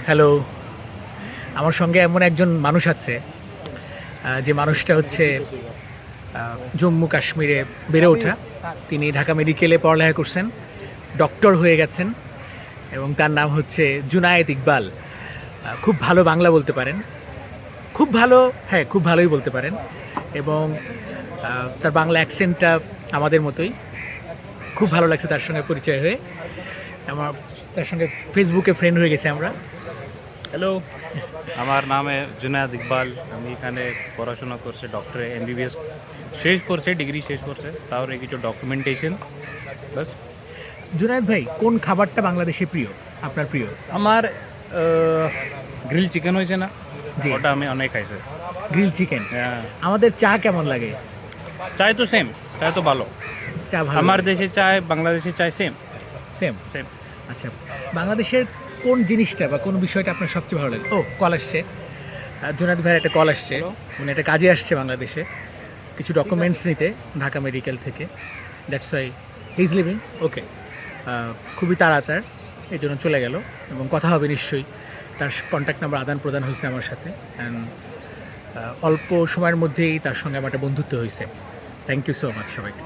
Hello. আমার সঙ্গে এমন একজন মানুষ আছে যে মানুষটা হচ্ছে জম্মু কাশ্মীরে বেড়ে ওঠা। তিনি ঢাকা মেডিকেলে পড়ালেখা করছেন, ডক্টর হয়ে গেছেন এবং তার নাম হচ্ছে জুনায়েদ ইকবাল। খুব ভালো বাংলা বলতে পারেন, খুব ভালো, হ্যাঁ খুব ভালোই বলতে পারেন এবং তার বাংলা অ্যাকসেন্টটা আমাদের মতোই। খুব ভালো লাগছে তার সঙ্গে পরিচয় হয়ে। আমার তার সঙ্গে ফেসবুকে ফ্রেন্ড হয়ে গেছে আমরা। হ্যালো। আমার নাম জুনায়েদ ইকবাল। আমি এখানে পড়াশোনা করছি, ডক্টর এমবিবিএস শেষ করছে, ডিগ্রি শেষ করছে, তাহলে কিছু ডকুমেন্টেশন বাস। জুনায়েদ ভাই, কোন খাবারটা বাংলাদেশে প্রিয়, আপনার প্রিয়? আমার গ্রিল চিকেন হয়েছে না, জি। ওটা আমি অনেক খাইছে। Grill chicken. হ্যাঁ, আমাদের চা কেমন লাগে? চাই তো সেম, চাই তো ভালো। চা ভালো আমার লাগে? দেশে চাই, বাংলাদেশে চাই সেম সেম। সেম। আচ্ছা, বাংলাদেশের কোন জিনিসটা বা কোন বিষয়টা আপনার সবচেয়ে ভালো লাগে? ও, কল আসছে। জুনায়েদ ভাইয়ের একটা কল আসছে। উনি একটা কাজে আসছে বাংলাদেশে, কিছু ডকুমেন্টস নিতে ঢাকা মেডিকেল থেকে। That's why he is living. Okay, খুবই তাড়াতাড়ি এই জন্য চলে গেল এবং কথা হবে নিশ্চয়ই। তার কন্ট্যাক্ট নাম্বার আদান প্রদান হয়েছে আমার সাথে অ্যান্ড অল্প সময়ের মধ্যেই তার সঙ্গে আমার একটা বন্ধুত্ব হয়েছে। থ্যাংক ইউ সো মাচ সবাইকে।